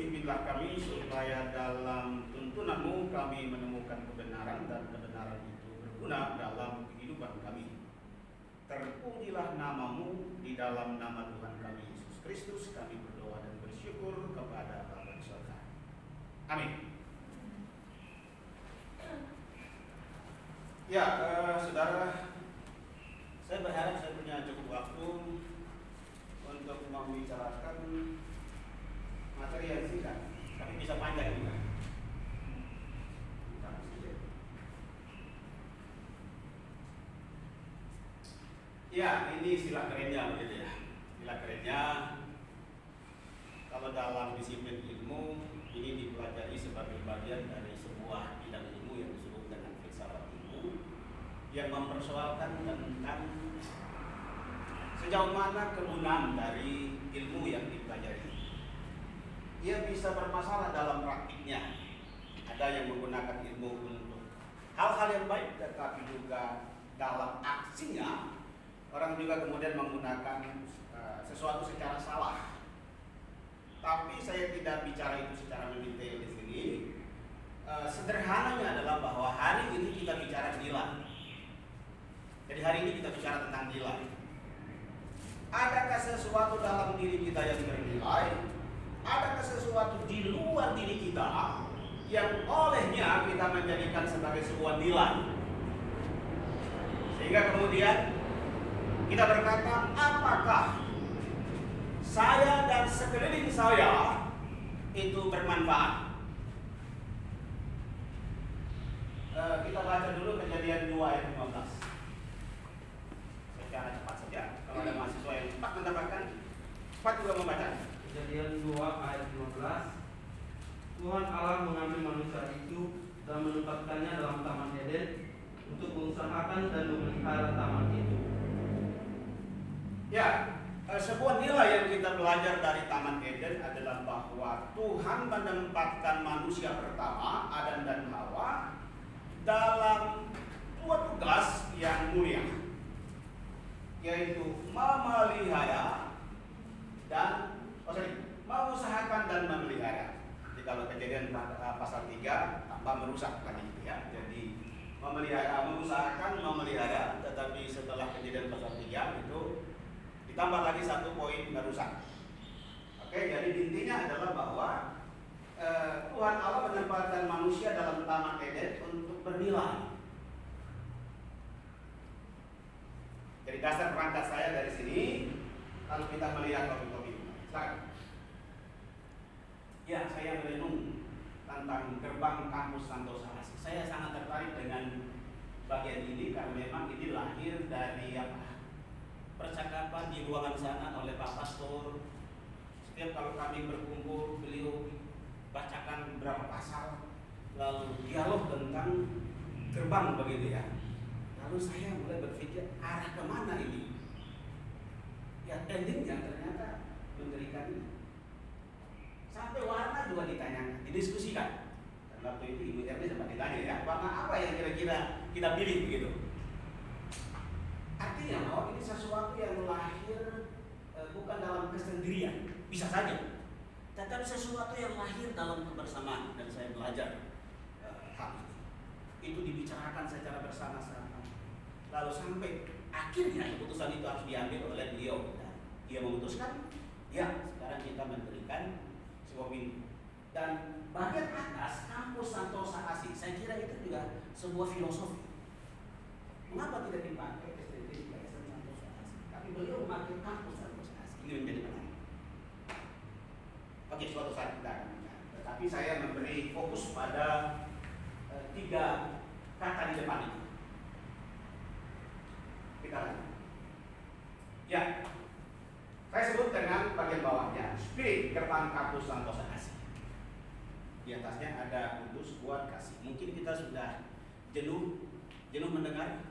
pimpinlah kami supaya dalam tuntunan-Mu kami menemukan kebenaran dan kebenaran itu berguna dalam kehidupan kami. Terpujilah nama-Mu, di dalam nama Tuhan kami Yesus Kristus kami berdoa dan bersyukur kepada Bapa di surga. Amin. Ya, saudara, saya berharap saya punya cukup waktu untuk membicarakan materi yang singkat, tapi bisa panjang juga. Ya, ini istilah kerennya begitu ya. Istilah kerennya, kalau dalam disiplin ilmu ini dipelajari sebagai bagian dari sebuah bidang ilmu yang disebut dengan filsafat ilmu, yang mempersoalkan tentang sejauh mana kegunaan dari ilmu yang dipelajari. Ia bisa bermasalah dalam praktiknya. Ada yang menggunakan ilmu untuk hal-hal yang baik, tetapi juga dalam aksinya orang juga kemudian menggunakan sesuatu secara salah. Tapi saya tidak bicara itu secara mendetail di sini. Sederhananya adalah bahwa hari ini kita bicara nilai. Jadi hari ini kita bicara tentang nilai. Adakah sesuatu dalam diri kita yang bernilai? Adakah sesuatu di luar diri kita yang olehnya kita menjadikan sebagai sebuah nilai? Sehingga kemudian kita berkata, apakah saya dan sekeliling saya itu bermanfaat? Kita baca dulu Kejadian 2 ayat 15. Secara cepat saja. Kalau ada mahasiswa yang cepat mendapatkan, cepat juga membaca. Kejadian 2 ayat 15. Tuhan Allah mengambil manusia itu dan menempatkannya dalam Taman Eden untuk mengusahakan dan memelihara taman itu. Ya, sebuah nilai yang kita belajar dari Taman Eden adalah bahwa Tuhan menempatkan manusia pertama, Adam dan Hawa, dalam dua tugas yang mulia, yaitu memelihara dan mengusahakan dan memelihara. Jadi kalau Kejadian pasal 3 tambah merusak tadi itu ya. Jadi memelihara, mengusahakan, memelihara, tetapi setelah Kejadian pasal 3 itu ditambah lagi satu poin merusak. Oke, jadi intinya adalah bahwa Tuhan Allah menempatkan manusia dalam Taman Eden untuk bernilai. Jadi dasar perangkat saya dari sini, kalau kita melihat topik-topik ini, silakan. Ya, saya merenung tentang gerbang kampus Santosa Asih. Saya sangat tertarik dengan bagian ini karena memang ini lahir dari percakapan di ruangan sana oleh Pak Pastor. Setiap kalau kami berkumpul, beliau bacakan beberapa pasal, lalu dialog tentang gerbang begitu ya. Lalu saya mulai berpikir arah kemana ini? Ya endingnya ternyata mengerikan ini. Sampai warna juga ditanyakan, didiskusikan. Dan waktu itu Ibu Erni sempat ditanya ya, warna apa yang kira-kira kita pilih begitu? Artinya bahwa ini sesuatu yang lahir bukan dalam kesendirian, bisa saja, tetapi sesuatu yang lahir dalam kebersamaan. Dan saya belajar hal ini. Itu dibicarakan secara bersama-sama. Lalu sampai akhirnya keputusan itu harus diambil oleh beliau. Dan dia memutuskan, ya sekarang kita memberikan sebuah minggu. Dan bagian atas kampus Santosa Asih, saya kira itu juga sebuah filosofi. Mengapa tidak dipakai STT Santosa Asih? Tapi beliau memakai kampus Santosa Asih. Ini menjadi menarik. Oke, suatu saat kita akan bicara. Tetapi saya memberi fokus pada 3 kata di depan itu. Kita lanjut. Ya, saya sebut dengan bagian bawahnya spirit gerbang kampus Santosa Asih. Di atasnya ada kudus, kuat, kasih. Mungkin kita sudah jenuh mendengar.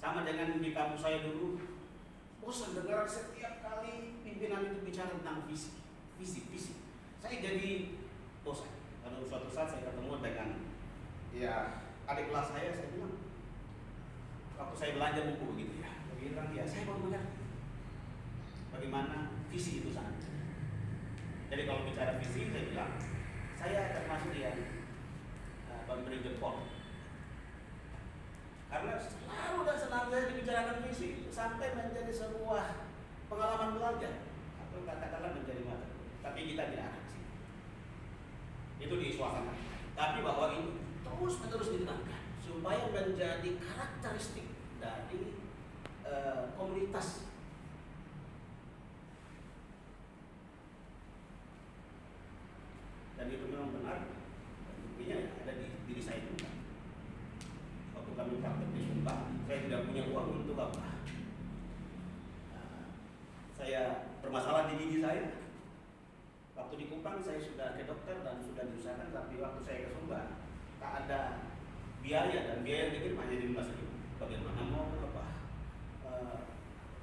Sama dengan di kampus saya dulu, bosan dengar setiap kali pimpinan itu bicara tentang visi. Saya jadi bosan. Lalu suatu saat saya ketemu dengan adik kelas saya bilang, waktu saya belanja buku begitu ya, dia bilang, ya saya baru mengerti bagaimana visi itu sangat. Jadi kalau bicara visi, saya bilang saya termasuk yang memberi jempol. Karena selalu dan senantiasa dibicarakan visi sampai menjadi sebuah pengalaman belajar atau katakanlah menjadi mata. Tapi kita tidak ada di sini. Itu di suasana. Tapi bahwa ini terus menerus ditekankan supaya menjadi karakteristik dari komunitas. Dan itu memang benar. Buktinya ya ada di diri saya juga. Waktu kami praktek di Sumba, saya tidak punya uang untuk apa. Saya bermasalah di gigi saya. Waktu di Kupang saya sudah ke dokter dan sudah diusahakan, tapi waktu saya ke Sumba tak ada biaya, dan biaya yang dikirim hanya 15.000. Bagaimana mau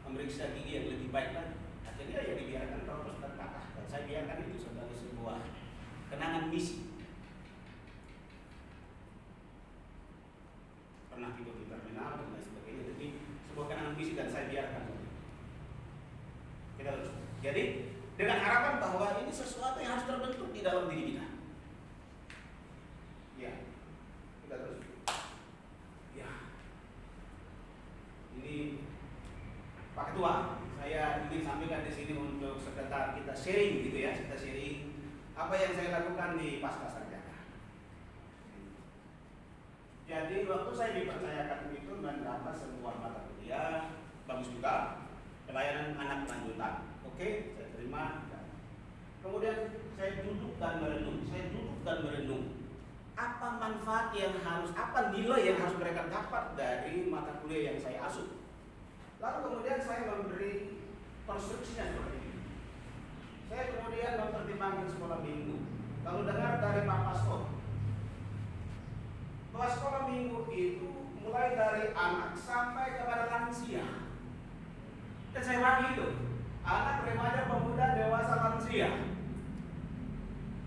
memeriksa gigi yang lebih baik lagi? Akhirnya ya dibiarkan kalau terus terkatah, dan saya biarkan itu sebagai sebuah kenangan misi. Pernah tidur di terminal dan lain sebagainya, jadi sebuah kenangan misi dan saya biarkan. Kita terus. Jadi dengan harapan bahwa ini sesuatu yang harus terbentuk di dalam diri kita. Ya, kita terus. Ya, ini Pak Ketua, saya ingin sampaikan di sini untuk sekedar kita sharing gitu ya, kita sharing apa yang saya lakukan di Pasca Sarjana. Jadi waktu saya dipercayakan itu mendapat sebuah mata kuliah bagus juga, pelayanan anak lanjutan. Oke, saya terima. Kemudian saya duduk dan merenung. Apa manfaat yang harus, apa nilai yang harus mereka dapat dari mata kuliah yang saya asuh. Lalu kemudian saya memberi konstruksinya seperti ini. Saya kemudian mempertimbangkan sekolah minggu. Lalu dengar dari Pak Pastor bahwa sekolah minggu itu mulai dari anak sampai kepada lansia. Dan saya bagi itu anak, remaja, pemuda, dewasa, lansia.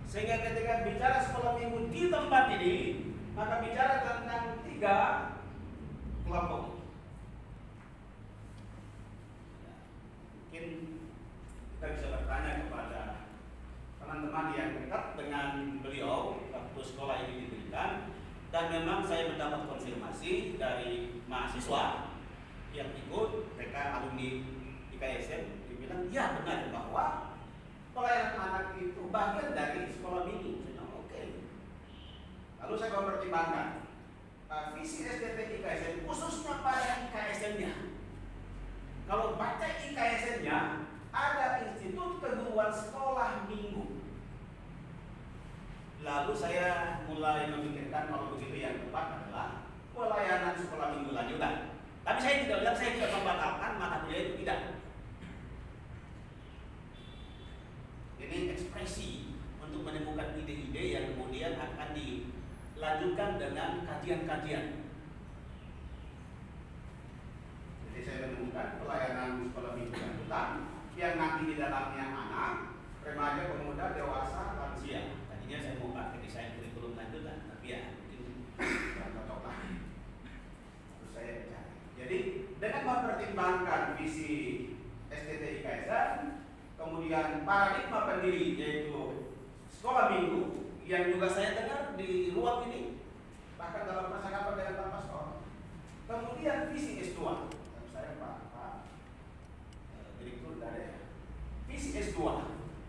Sehingga ketika bicara sekolah minggu di tempat ini, maka bicara tentang 3 kelompok. Mungkin kita bisa bertanya kepada teman-teman yang dekat dengan beliau waktu sekolah ini diberikan, dan memang saya mendapat konfirmasi dari mahasiswa yang ikut, mereka alumni IKSM, dibilang ya benar bahwa pelayanan anak itu bagian dari sekolah minggu. Saya bilang oke. Lalu saya mempertimbangkan visi SDT IKSM khususnya pada IKSM-nya. Kalau baca IKSM-nya ada Institut Keguruan Sekolah Minggu. Lalu saya mulai memikirkan kalau begitu yang tepat adalah pelayanan sekolah minggu lanjutan. Tapi saya tidak bilang saya tidak membatalkan mata kuliah itu, tidak. Ini ekspresi untuk menemukan ide-ide yang kemudian akan dilanjutkan dengan kajian-kajian. Jadi saya menemukan pelayanan sekolah minggu lanjutan yang nanti di dalamnya anak, remaja, pemuda, dewasa, lansia. Tadinya saya mau pakai desain kurikulum lanjutan, tapi ya mungkin tidak cocok lah. Terus saya bicara. Jadi dengan mempertimbangkan visi SDT IKSM, kemudian paradigma pendiri yaitu sekolah minggu yang juga saya dengar di ruang ini, bahkan dalam percakapan dengan Pak Pastor. Kemudian visi S2, saya Pak Direktur dari visi S2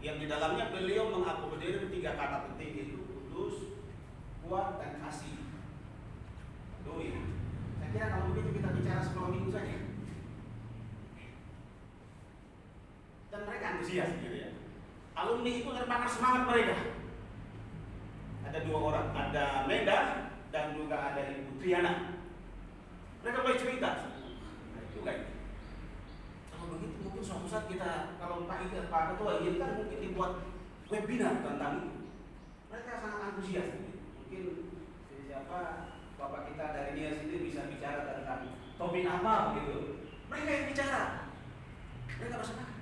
yang di dalamnya beliau mengakomodir 3 kata penting, itu kudus, kuat, dan kasih. Aduh ya, saya kira kalau begitu kita bicara sekolah minggu saja. Dan mereka antusias gitu ya. Alumni itu terbakar semangat mereka. Ada 2 orang, ada Meda dan juga ada Ibu Triana. Mereka boleh cerita. Nah, juga ya. Kalau begitu mungkin suatu saat kita, kalau Pak Ketua inginkan mungkin dibuat webinar tentang itu. Mereka sangat antusias. Mungkin siapa Bapak kita dari dia sendiri bisa bicara tentang topik apa gitu. Mereka yang bicara. Mereka bersenang.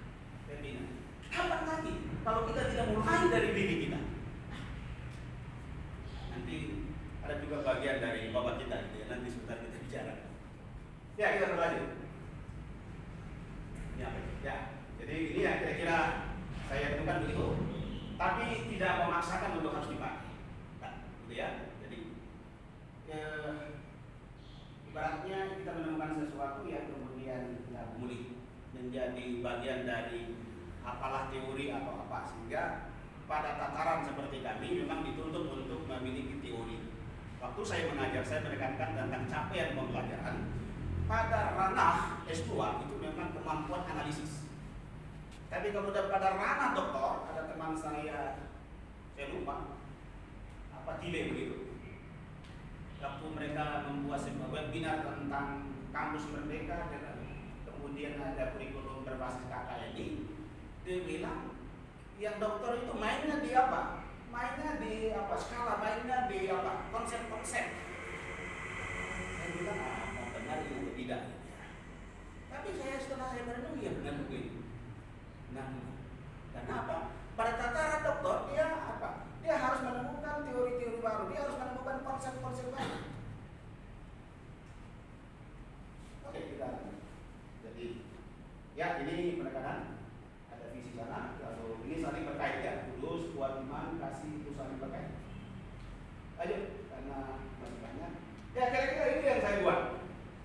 Webinar. Kapan lagi kalau kita tidak mulai dari diri kita? Nanti ada juga bagian dari bapak kita gitu ya. Nanti sebentar kita bicara. Ya, kita berlanjut. Ya, jadi ini yang kira-kira saya temukan begitu. tidak memaksakan untuk harus dipakai. Nah, gitu ya. Jadi ibaratnya kita menemukan sesuatu yang kemudian kita mulih menjadi bagian dari apalah teori atau apa, sehingga pada tataran seperti kami memang dituntut untuk memiliki teori. Waktu saya mengajar, saya menekankan tentang capaian pembelajaran pada ranah S2 itu memang kemampuan analisis. Tapi kemudian pada ranah doktor, ada teman saya lupa apa Tile begitu. Waktu mereka membuat sebuah webinar tentang kampus merdeka dan kemudian ada kurikulum berbasis KKNI, dia bilang yang dokter itu mainnya di apa? Mainnya di apa? Skala, mainnya di apa? Konsep-konsep. Saya bilang mau benar ini atau tidak? Tapi setelah saya merenung, ya benar begini. Nah, kenapa? Pada tataran dokter dia apa? Dia harus menemukan teori-teori baru, dia harus menemukan konsep-konsep baru. Oke, kita jadi ya ini penekanan ada visi sana, lalu ini saling berkait ya, Kudus, kuat iman, kasih itu saling berkait. Ayo, karena masih banyak. Ya kira-kira ini yang saya buat.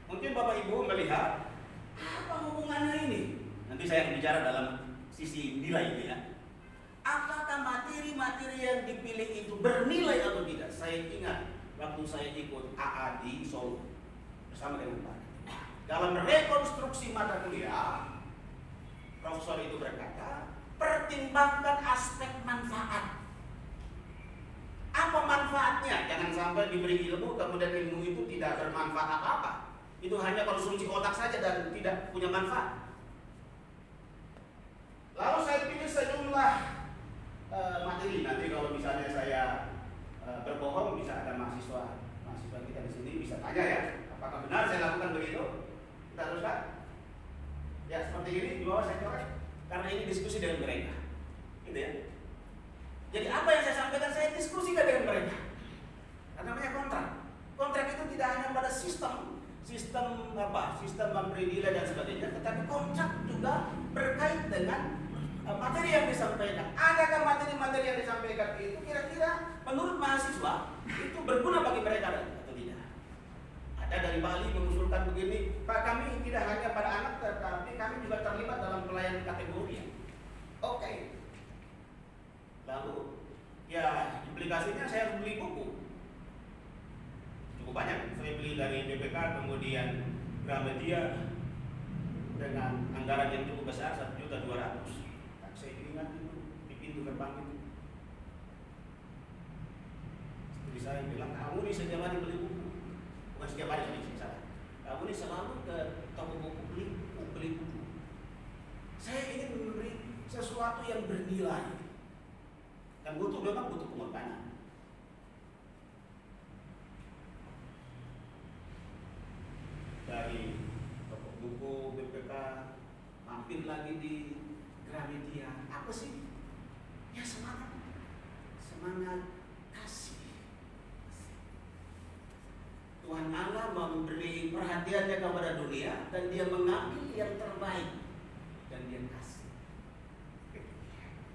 Mungkin Bapak Ibu melihat apa hubungannya ini? Nanti saya akan bicara dalam sisi nilai ini ya. Apakah materi-materi yang dipilih itu bernilai atau tidak? Saya ingat waktu saya ikut AA di Solo bersama dengan Pak. Dalam rekonstruksi mata kuliah, profesor itu berkata, pertimbangkan aspek manfaat. Apa manfaatnya? Jangan sampai diberi ilmu, kemudian ilmu itu tidak bermanfaat apa-apa. Itu hanya konsumsi otak saja dan tidak punya manfaat. Lalu saya pilih sejumlah materi. Nanti kalau misalnya saya berbohong, bisa ada mahasiswa kita di sini bisa tanya ya, apakah benar saya lakukan begitu? Kita teruskan. Ya seperti ini di bawah saya coret karena ini diskusi dengan mereka, gitu ya. Jadi apa yang saya sampaikan saya diskusikan dengan mereka. Karena namanya kontrak. Kontrak itu tidak hanya pada sistem memberi nilai dan sebagainya, tetapi kontrak juga berkait dengan materi yang disampaikan. Adakah materi-materi yang disampaikan itu kira-kira menurut mahasiswa itu berguna bagi mereka atau tidak? Ada dari Bali mengusulkan begini, Pak, kami tidak hanya pada anak, tetapi kami juga terlibat dalam pelayanan kategori. Oke. Lalu, ya implikasinya saya harus beli buku. Cukup banyak. Saya beli dari BPK, kemudian Gramedia dengan anggaran yang cukup besar, 1.200.000. Saya ingat itu di pintu gerbang itu. Jadi saya bilang, kamu ini setiap hari beli buku. Bukan setiap hari, salah. Kamu ini selalu ke toko buku beli buku. Saya ingin memberi sesuatu yang bernilai. Dan memang butuh pengorbanan. Dari toko buku BPK mampir lagi di Gramedia. Apa sih? Ya semangat kasih. Tuhan Allah memberi perhatiannya kepada dunia dan dia mengambil yang terbaik dan dia kasih.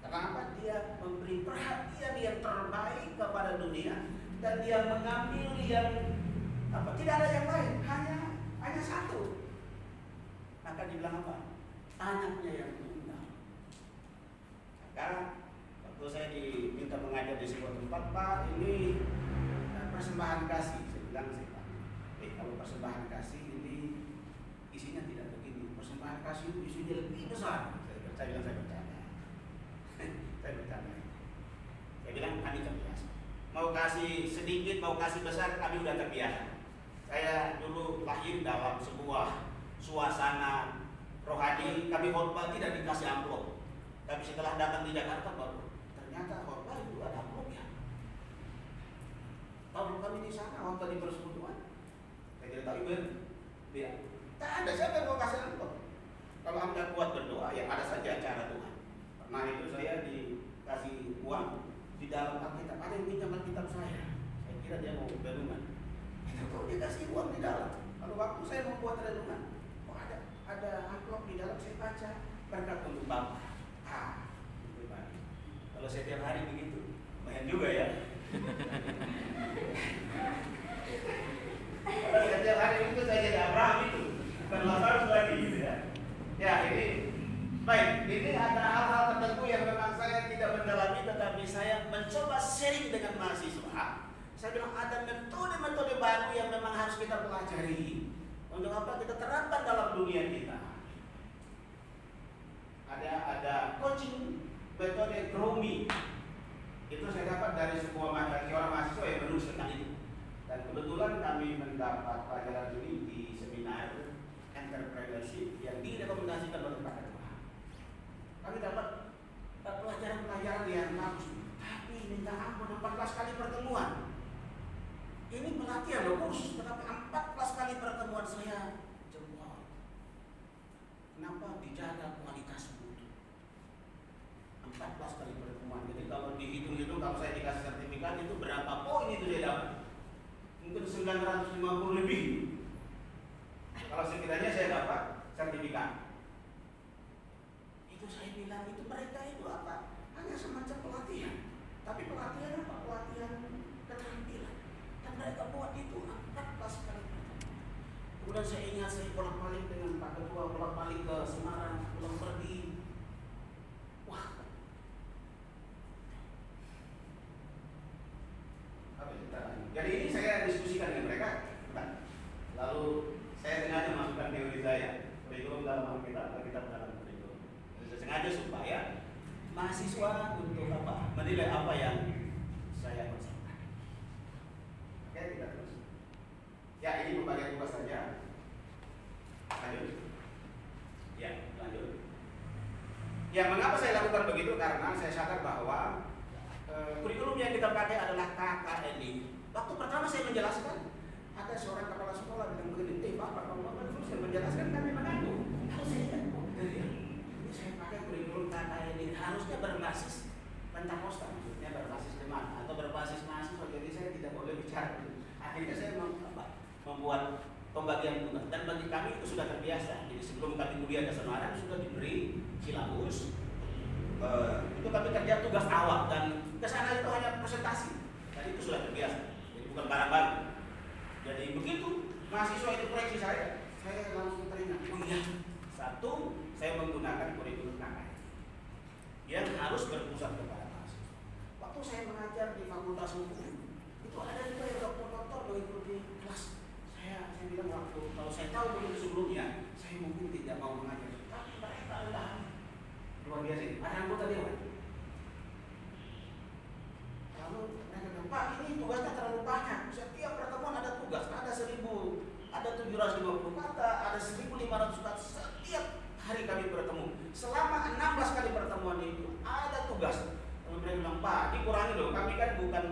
Kenapa dia memberi perhatian yang terbaik kepada dunia dan dia mengambil yang tidak ada yang lain, hanya satu. Maka dibilang apa? Anaknya yang tunggal. Maka waktu saya diminta mengajar di sebuah tempat, Pak, ini persembahan kasih. Saya bilang, kalau persembahan kasih ini isinya tidak begini. Persembahan kasih itu isinya lebih besar. Saya bilang saya bercanda. Saya bercanda. Saya bilang kami terbiasa. Mau kasih sedikit, mau kasih besar, kami sudah terbiasa. Saya dulu lahir dalam sebuah suasana rohani, kami khotbah tidak dikasih amplop. Tapi setelah datang di Jakarta baru ternyata khotbah itu ada amplopnya. Tahun kami di sana khotbah di persekutuan, saya tidak tahu dia. Tak ada siapa yang mau kasih amplop. Kalau Anda kuat berdoa, ya ada saja cara Tuhan. Pernah itu saya dikasih uang di dalam Alkitab, ada yang pinjam Alkitab saya. Saya kira dia mau renungan. Kalau dia kasih uang di dalam, kalau waktu saya membuat renungan, kok ada amplop di dalam, saya baca berkat untuk Bapak. Kalau setiap hari begitu, mencoba sharing dengan mahasiswa, saya bilang ada metode-metode baru yang memang harus kita pelajari. Untuk apa? Kita terapkan dalam dunia kita. Ada coaching metode Gromi. Itu saya dapat dari seorang mahasiswa yang menulis tentang itu. Dan kebetulan kami mendapat pelajaran ini di seminar entrepreneurship yang direkomendasikan oleh Pak Ketua. Kami dapat pelajaran-pelajaran yang bagus. Tapi minta ampun 14 kali pertemuan. Ini pelatihan loh khusus, tetapi 14 kali pertemuan saya jempol. Kenapa? Dijaga kualitas mutu. 14 kali pertemuan. Jadi kalau dihitung-hitung, kalau saya dikasih sertifikat itu berapa poin itu saya dapat? Mungkin 950 lebih. Kalau sekiranya saya dapat sertifikat. Itu saya bilang, itu mereka itu apa? Hanya semacam pelatihan. Tapi pelatihan apa? Pelatihan keterampilan. Dan mereka buat itu 14 kali. Kemudian saya ingat saya bolak-balik dengan Pak Ketua, bolak-balik ke Semarang, pulang pergi. Wah. Apa cerita? Jadi ini saya diskusikan dengan mereka. Lalu saya sengaja masukkan teori saya, kurikulum dalam Alkitab dalam kurikulum. Saya sengaja supaya mahasiswa untuk apa? Menilai apa yang saya konsepkan. Oke, kita terus. Ya, ini pembagian tugas saja. Lanjut. Ya, lanjut. Ya, mengapa saya lakukan begitu? Karena saya sadar bahwa kurikulum yang kita pakai adalah KKNI. Waktu pertama saya menjelaskan, ada seorang kepala sekolah bilang begini, Bapak, kalau Bapak terus saya menjelaskan kami mengaku. Lalu saya ini saya pakai kurikulum KKNI, harusnya berbasis Pentakosta, maksudnya berbasis jemaat atau berbasis mahasiswa. Jadi saya tidak boleh bicara. Akhirnya saya membuat pembagian tugas, dan bagi kami itu sudah terbiasa. Jadi sebelum kami kuliah ke Semarang sudah diberi silabus. Itu kami kerja tugas awal dan ke sana itu hanya presentasi. Dan itu sudah terbiasa. Jadi bukan barang baru. Jadi begitu mahasiswa itu koreksi saya langsung teringat. Oh iya, satu, saya menggunakan kurikulum KKN yang harus berpusat kepada mahasiswa. Waktu saya mengajar di Fakultas Hukum, itu ada juga yang dokter-dokter mengikuti kelas. Saya bilang waktu kalau saya tahu begitu sebelumnya, saya mungkin tidak mau mengajar. Tapi mereka adalah luar biasa. Ada anggota dewan. Lalu mereka bilang, Pak, ini tugasnya terlalu banyak. Setiap pertemuan ada tugas, ada 750 kata, ada 1500 kata setiap hari kami bertemu. Selama 16 kali pertemuan itu ada tugas. Lalu mereka bilang, Pak, dikurangi loh. Kami kan bukan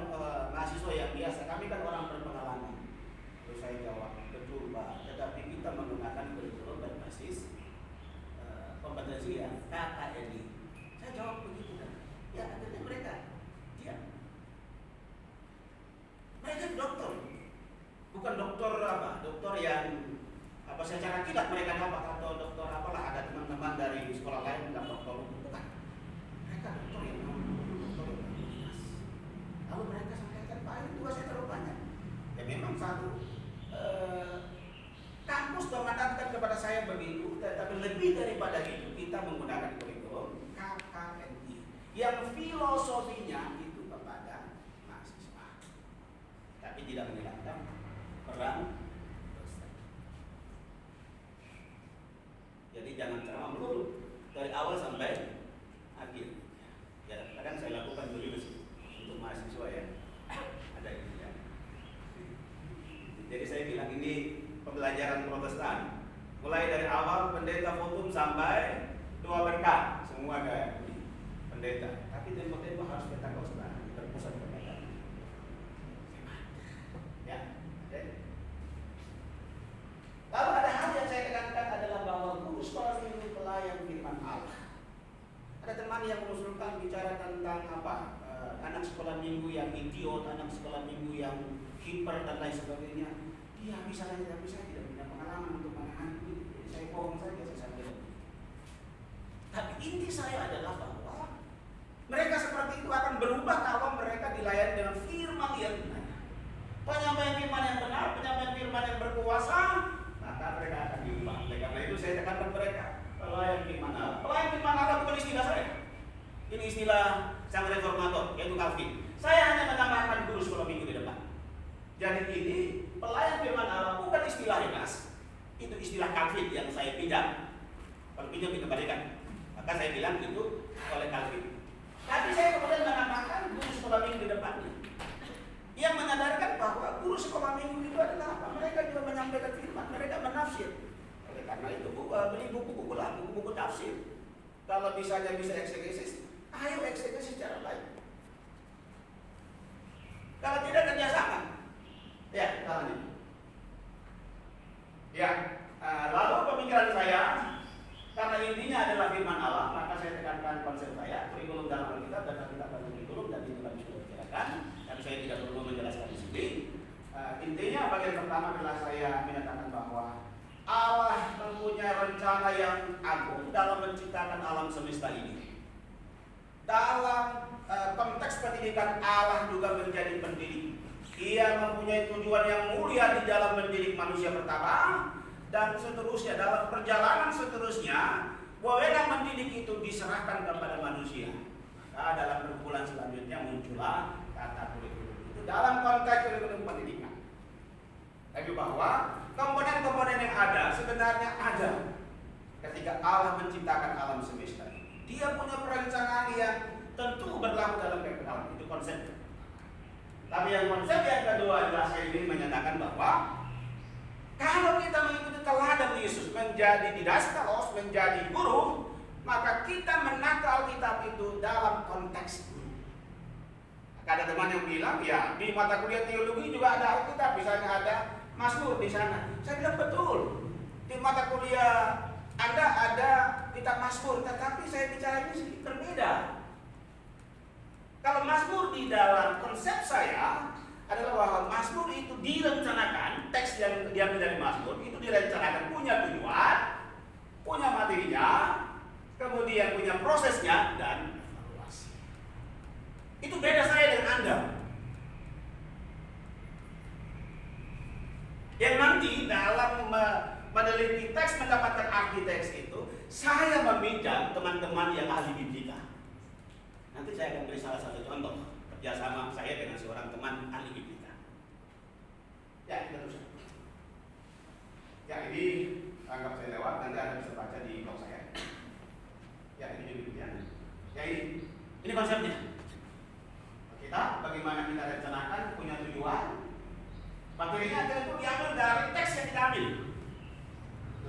mahasiswa yang biasa, kami kan orang berpengalaman. Terus saya jawab, betul Pak, tetapi kita menggunakan kurikulum berbasis kompetensi yang KKNI. Saya jawab begitu kan. Ya, akhirnya mereka diam. Mereka dokter, bukan dokter apa, dokter yang apa secara tidak mereka dapat atau dokter apalah, ada teman-teman dari sekolah lain yang dokter bukan. Mereka dokter yang dokter yang berdinas. Lalu mereka sampaikan, Pak, ini tugasnya terlalu banyak. Ya memang satu kampus memandatkan kepada saya begitu, tetapi lebih daripada itu kita menggunakan kurikulum KKNI yang filosofinya itu kepada mahasiswa, tapi tidak menghilangkan peran dosen. Jadi jangan ceramah melulu dari awal sampai akhir. Ya, kadang saya lakukan begitu untuk mahasiswa ya. Ada ini ya. Jadi saya bilang ini pembelajaran Protestan, mulai dari awal pendeta fotum sampai doa berkat, semua kayak pendeta. Tapi tempo-tempo harus Pentakosta, terpusat kepada ya. Lalu ada hal yang saya tekankan adalah bahwa guru sekolah minggu pelayan firman Allah. Ada teman yang mengusulkan bicara tentang apa? Anak sekolah minggu yang idiot, anak sekolah minggu yang hiper dan lain sebagainya. Iya bisa saja, tapi saya tidak punya pengalaman untuk menangani ini. Saya bohong saja, saya bilang. Tapi inti saya adalah bahwa mereka seperti itu akan berubah kalau mereka dilayani dengan firman yang benar. Penyampaian firman yang benar, penyampaian firman yang berkuasa, maka mereka akan diubah. Oleh karena itu saya tekankan mereka, pelayan firman Allah. Pelayan firman Allah bukan istilah saya. Ini istilah sang reformator, yaitu Calvin. Saya hanya menambahkan guru sekolah minggu di depan. Jadi ini pelayan firman Allah bukan istilah Yonas, itu istilah Calvin yang saya pinjam. Kalau pinjam dikembalikan, maka saya bilang itu oleh Calvin. Tapi saya kemudian menambahkan guru sekolah minggu di depannya, yang menyadarkan bahwa guru sekolah minggu itu adalah apa? Mereka juga menyampaikan firman, mereka menafsir. Oleh karena itu beli buku-buku lah, buku-buku tafsir. Kalau misalnya bisa eksegesis, ayo eksekusi secara lain. Kalau tidak kerjasama, ya tangan. Ya, lalu pemikiran saya, karena intinya adalah firman Allah, maka saya tekankan konsep saya, kurikulum dalam Alkitab dan Alkitab dalam kurikulum, dan ini kami sudah bicarakan, tapi saya tidak perlu menjelaskan di sini. Intinya bagian pertama adalah saya menyatakan bahwa Allah mempunyai rencana yang agung dalam menciptakan alam semesta ini. Dalam konteks pendidikan, Allah juga menjadi pendidik. Ia mempunyai tujuan yang mulia di dalam mendidik manusia pertama, dan seterusnya dalam perjalanan seterusnya, wewenang mendidik itu diserahkan kepada manusia. Nah, dalam kumpulan selanjutnya muncullah kata kurikulum itu dalam konteks kurikulum pendidikan. Tapi bahwa komponen-komponen yang ada sebenarnya ada ketika Allah menciptakan alam semesta. Dia punya perencanaan yang tentu berlaku dalam kekekalan, itu konsep. Tapi yang konsep yang kedua adalah saya ingin menyatakan bahwa kalau kita mengikuti teladan Yesus menjadi didaskalos, menjadi guru, maka kita menakal Alkitab itu dalam konteks guru. Ada teman yang bilang, ya di mata kuliah teologi juga ada Alkitab, misalnya ada Mazmur di sana. Saya bilang betul, di mata kuliah Anda ada kitab Mazmur, tetapi saya bicara ini sedikit berbeda. Kalau Mazmur di dalam konsep saya adalah bahwa Mazmur itu direncanakan, teks yang diambil dari Mazmur itu direncanakan punya tujuan, punya materinya, kemudian punya prosesnya dan evaluasi. Itu beda saya dengan Anda. Yang nanti dalam meneliti teks, mendapatkan arti teks itu, saya meminjam teman-teman yang ahli biblika. Nanti saya akan beri salah satu contoh kerjasama saya dengan seorang teman ahli biblika. Ya, kita terus. Ya, ini anggap saya lewat, nanti Anda bisa baca di blog saya. Ya, ini juga demikian. Ya, ini konsepnya. Kita bagaimana kita rencanakan, punya tujuan. Materinya tentu diambil dari teks yang kita ambil.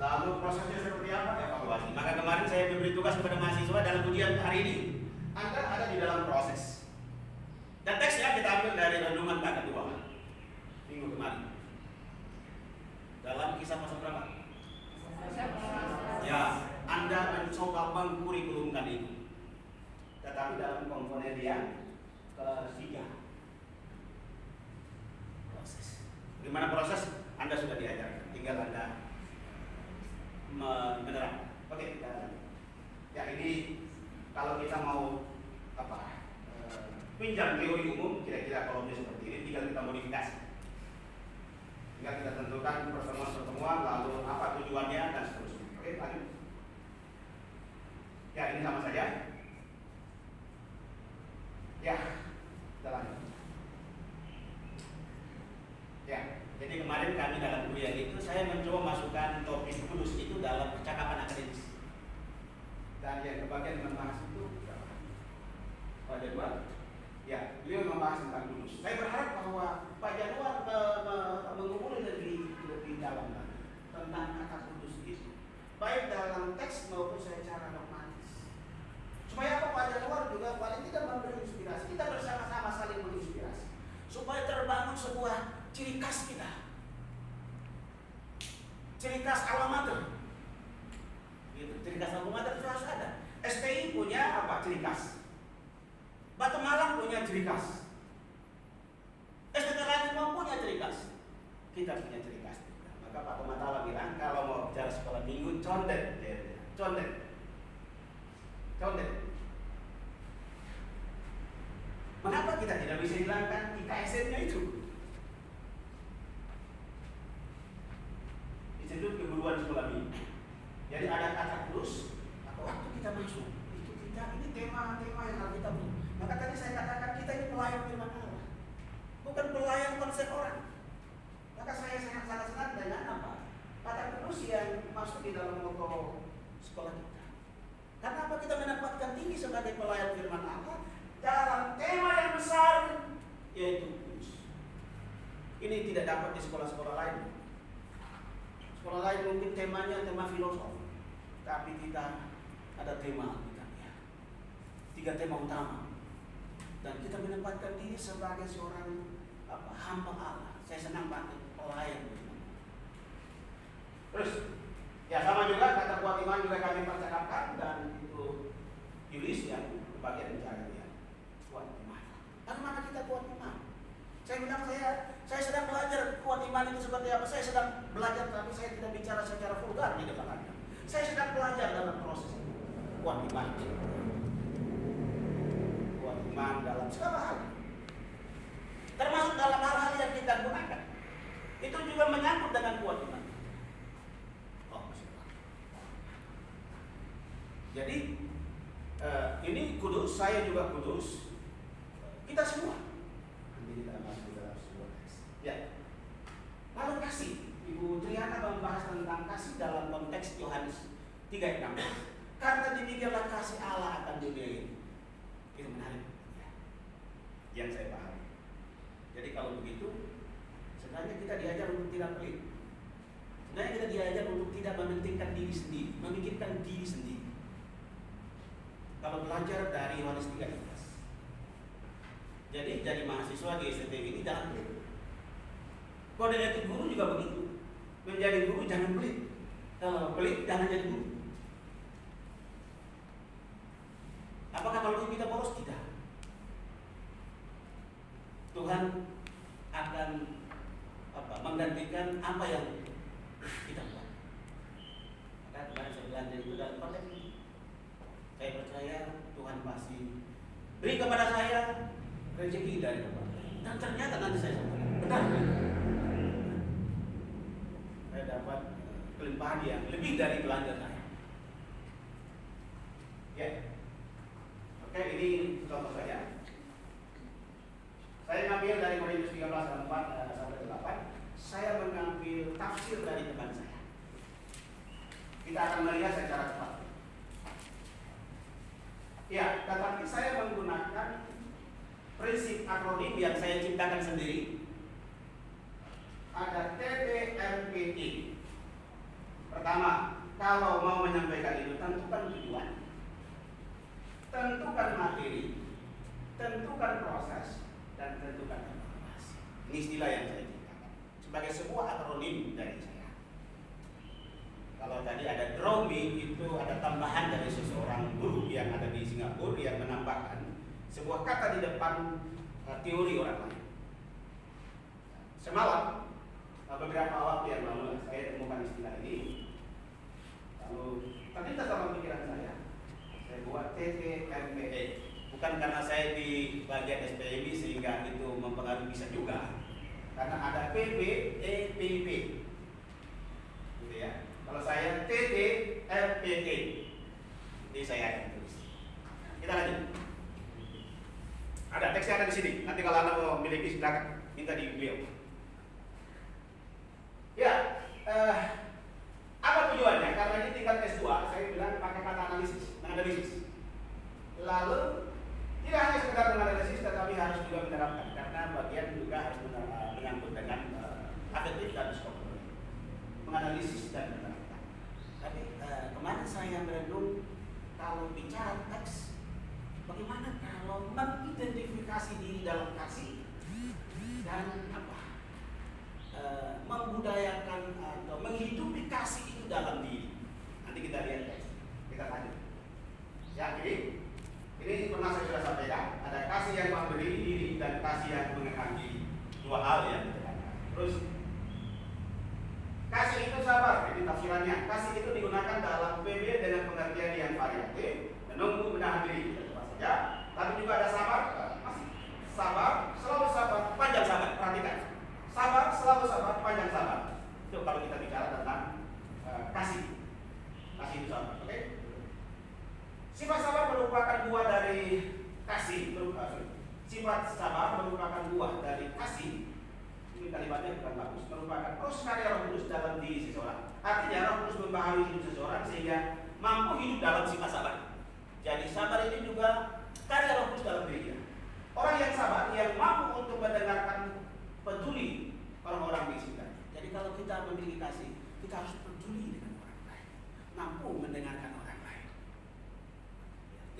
Lalu prosesnya seperti apa? Evaluasi. Maka kemarin saya memberi tugas kepada mahasiswa dalam ujian hari ini. Anda ada di dalam proses. Dan teksnya kita ambil dari renungan bab kedua minggu kemarin. Dalam kisah pasal berapa? Ya, Anda mencoba mengkurikulumkan itu. Tetapi dalam komponen yang ketiga, proses. Bagaimana proses? Anda sudah diajarkan. Tinggal Anda menerapkan. Oke, kita lanjut. Ya, ini kalau kita mau pinjam teori umum, kira-kira kalau dia seperti ini, tinggal kita modifikasi. Tinggal kita tentukan pertemuan-pertemuan, lalu apa tujuannya dan seterusnya. Oke, lanjut. Ya, ini sama saja. Ya, kita lanjut. Ya, jadi kemarin kami dalam kuliah itu saya mencoba masukkan topik kudus itu dalam percakapan akademis. Dan yang kebagian membahas itu pada dua. Ya, beliau membahas tentang kudus. Saya berharap bahwa Pak Januar mengumpulkan lebih dalam tentang kata kudus itu, baik dalam teks maupun secara dogmatis. Supaya Pak Januar juga paling tidak memberi inspirasi. Kita bersama-sama saling menginspirasi. Supaya terbangun sebuah ciri khas kita. Ciri khas alma mater. Gitu. Ciri khas alma mater itu harus ada. STI punya apa? Ciri khas. Batu Malang punya ciri khas. STT lain punya ciri khas. Kita punya ciri khas. Maka Pak Tomatala bilang kalau mau bicara sekolah minggu condet, condet. Mengapa kita tidak bisa hilangkan IKSN-nya itu? Institut Keguruan Sekolah Minggu. Jadi ada kata kudus. Waktu kita masuk itu kita ini tema-tema yang kita butuh. Maka tadi saya katakan kita ini pelayan firman konsen orang. Maka saya sangat senang dengan apa? Kata kudus yang masuk di dalam moto sekolah kita. Karena apa? Kita menempatkan diri sebagai pelayan firman Allah dalam tema yang besar, yaitu kudus. Ini tidak dapat di sekolah-sekolah lain. Sekolah lain mungkin temanya tema filosofi, tapi kita ada tema kita ya. 3 tema utama. Dan kita menempatkan diri sebagai seorang hamba Allah. Saya senang banget pelayan. Terus ya sama juga kata kuat iman juga kami percakapkan, dan itu Yulis yang bagian bicara dia kuat iman. Bagaimana kita kuat iman? Saya bilang saya sedang belajar kuat iman itu seperti apa. Saya sedang belajar, tapi saya tidak bicara secara vulgar di depan Anda. Saya sedang belajar dalam proses itu. Kuat iman. Kuat iman dalam segala hal. Termasuk dalam hal-hal yang kita gunakan. Itu juga menyangkut dengan kuat iman. Jadi ini kudus, saya juga kudus, kita semua. Nanti kita masuk dalam sebuah teks. Ya. Lalu kasih, Ibu Triana membahas tentang kasih dalam konteks Yohanes 3:16. Karena demikianlah kasih Allah akan dunia ini. Itu menarik. Ya. Yang saya pahami. Jadi kalau begitu, sebenarnya kita diajar untuk tidak pelit. Sebenarnya kita diajar untuk tidak mementingkan diri sendiri, memikirkan diri sendiri. Kalau belajar dari Yohanes 3:16. Jadi mahasiswa di STTW ini jangan pelit. Kode etik guru juga begitu. Menjadi guru jangan pelit. Kalau pelit jangan jadi guru. Apakah kalau kita boros? Tidak. Tuhan akan menggantikan apa yang kita buat. Maka kemarin saya belanja itu dalam konteks ini. Saya percaya Tuhan pasti beri kepada saya rezeki dari Bapak. Dan ternyata nanti saya sampaikan benar. Saya dapat kelimpahan yang lebih dari belanja saya. Ya. Oke, ini contoh saja. Saya mengambil dari Korintus 13:4-8. Saya mengambil tafsir dari teman saya. Kita akan melihat secara cepat. Ya, tetapi saya menggunakan prinsip akronim yang saya ciptakan sendiri. Ada TTMPI. Pertama, kalau mau menyampaikan itu tentukan tujuan, tentukan materi, tentukan proses, dan tentukan informasi. Ini istilah yang saya ciptakan sebagai sebuah akronim dari saya. Kalau tadi ada draw me, itu ada tambahan dari seseorang guru yang ada di Singapura yang menambahkan sebuah kata di depan teori orang lain. Semalam, beberapa waktu yang lalu saya temukan istilah ini. Lalu terlintas dalam pikiran saya buat TTMPE. Bukan karena saya di bagian SPMI sehingga itu mempengaruhi, bisa juga. Karena ada PPEPP. Gitu ya. Kalau saya TTMPE, ini saya akan tulis. Kita lanjut. Ada teksnya ada di sini. Nanti kalau Anda mau memiliki silakan minta di beliau. Ya, apa tujuannya? Karena ini tingkat S2, saya bilang pakai kata menganalisis. Lalu tidak hanya sekedar menganalisis, tetapi harus juga menerapkan. Karena bagian juga harus menyangkut dengan afektif dan psikologi. Menganalisis dan menerapkan. Tapi kemarin saya merenung, kalau bicara teks, bagaimana kalau mengidentifikasi diri dalam kasih dan membudayakan atau menghidupi kasih itu dalam diri. Nanti kita lihat teks, kita lanjut. Ya, jadi ini pernah saya sudah sampaikan, ada kasih yang memberi diri dan kasih yang mengekang diri. Dua hal yang ditekankan. Terus kasih itu sabar, jadi tafsirannya. Kasih itu digunakan dalam PB dengan pengertian yang variatif, menunggu, menahan diri, coba saja. Tapi juga ada sabar, masih sabar, selalu sabar, panjang sabar. Perhatikan, sabar, selalu sabar, panjang sabar. Itu kalau kita bicara tentang kasih itu sabar, oke? Sifat sabar merupakan buah dari kasih. Sifat sabar merupakan buah dari kasih dibaca bukan bagus, merupakan proses karya Roh Kudus dalam diri seseorang. Artinya Roh Kudus membaharui hidup seseorang sehingga mampu hidup dalam sifat sabar. Jadi sabar ini juga karya Roh Kudus dalam dirinya. Orang yang sabar, yang mampu untuk mendengarkan, peduli orang-orang di sekitar. Jadi kalau kita memiliki kasih, kita harus peduli dengan orang lain, mampu mendengarkan orang lain.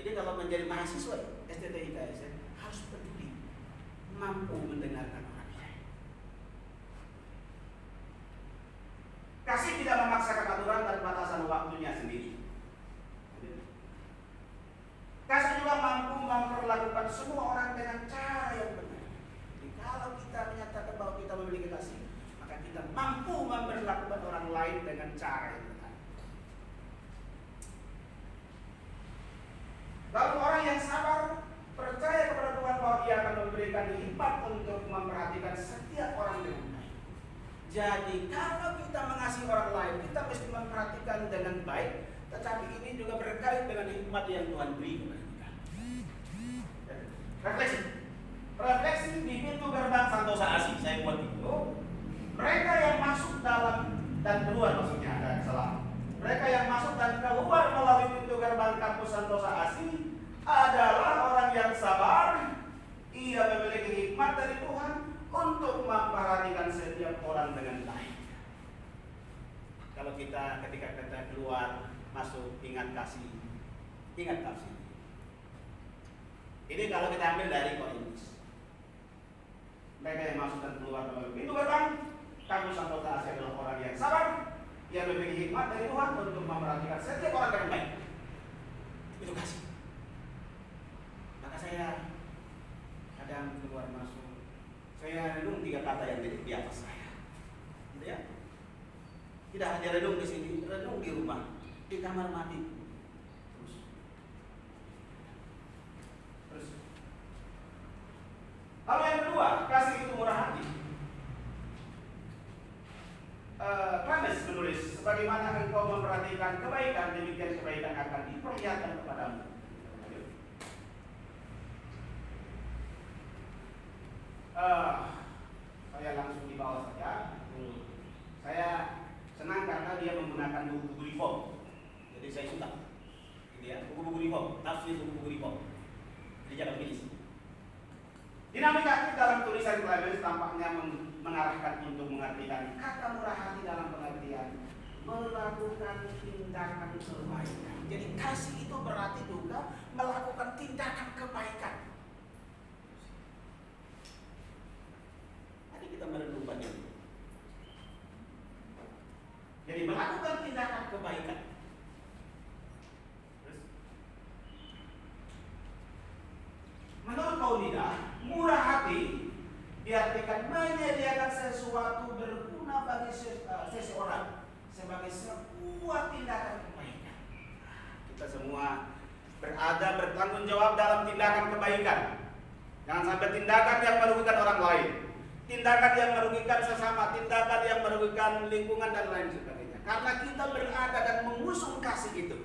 Jadi kalau menjadi mahasiswa STTIKSN harus peduli, mampu mendengarkan orang lain. Kasih tidak memaksakan aturan dan batasan waktunya sendiri. Kasih juga mampu memperlakukan semua orang dengan cara yang benar. Jadi kalau kita menyatakan bahwa kita memiliki kasih, maka kita mampu memperlakukan orang lain dengan cara yang benar. Lalu orang yang sabar percaya kepada Tuhan bahwa Dia akan memberikan hikmat untuk memperhatikan setiap orang dengan baik. Jadi kalau kita mengasihi orang lain, kita mesti memperhatikan dengan baik. Tetapi ini juga berkait dengan hikmat yang Tuhan beri kepada kita. Refleksi di pintu gerbang Santosa Asi. Saya buat itu. Mereka yang masuk dalam dan keluar, maksudnya ada kesalahan. Mereka yang masuk dan keluar melalui pintu gerbang kampus Santosa Asi adalah orang yang sabar. Ia memiliki hikmat dari Tuhan untuk memperhatikan setiap orang dengan baik. Kalau ketika kita keluar masuk, ingat kasih. Ini kalau kita ambil dari Korintus. Mereka yang masuk dan keluar melalui pintu gerbang kampus Santosa Asi adalah orang yang sabar, yang memiliki hikmat dari Tuhan untuk memperhatikan setiap orang dengan baik. Itu kasih. Maka saya kadang keluar masuk, saya renung 3 kata yang di atas saya. Gitu ya? Tidak hanya renung di sini, renung di rumah, di kamar mandi. Terus. Lalu yang kedua, kasih itu murah hati. Clemens menulis, sebagaimana engkau memperhatikan kebaikan, demikian kebaikan akan diperlihatkan kepadamu. Saya langsung di bawah saja. Saya senang karena dia menggunakan buku-buku reform. Jadi saya suka. Ini ya, buku-buku reform, tafsir buku-buku reform. Jadi jangan pilih. Dinamika aktif dalam tulisan Clemens tampaknya mengarahkan untuk mengartikan kata murah hati dalam pengertian melakukan tindakan kebaikan. Jadi kasih itu berarti juga melakukan tindakan kebaikan. Mari kita merenung bagian ini. Jadi melakukan tindakan kebaikan. Menurut Paulina, murah hati diartikan menyediakan sesuatu berguna bagi seseorang sebagai sebuah tindakan kebaikan. Kita semua bertanggung jawab dalam tindakan kebaikan. Jangan sampai tindakan yang merugikan orang lain, tindakan yang merugikan sesama, tindakan yang merugikan lingkungan dan lain sebagainya. Karena kita berada dan mengusung kasih itu.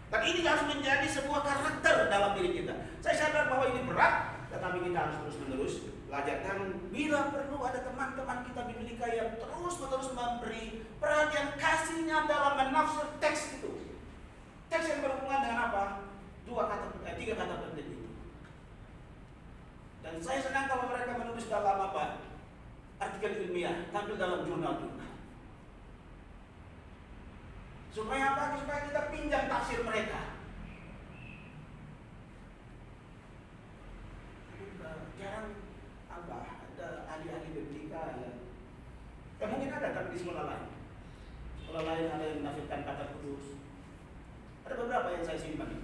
Dan ini harus menjadi sebuah karakter dalam diri kita. Saya sadar bahwa ini berat, tetapi kita harus terus-menerus belajar. Dan bila perlu ada teman-teman kita Biblika yang terus-menerus memberi perhatian kasihnya dalam menafsir teks itu. Teks yang berhubungan dengan apa? 3 kata penting itu. Dan saya senang kalau mereka menulis dalam apa? Artikel ilmiah, tampil dalam jurnal-jurnal. Supaya apa? Supaya kita pinjam tafsir mereka. Jarang ada ahli-ahli Biblika yang mungkin ada tapi di sekolah lain. Sekolah lain ada yang menafsirkan kata kudus. Ada beberapa yang saya simpan.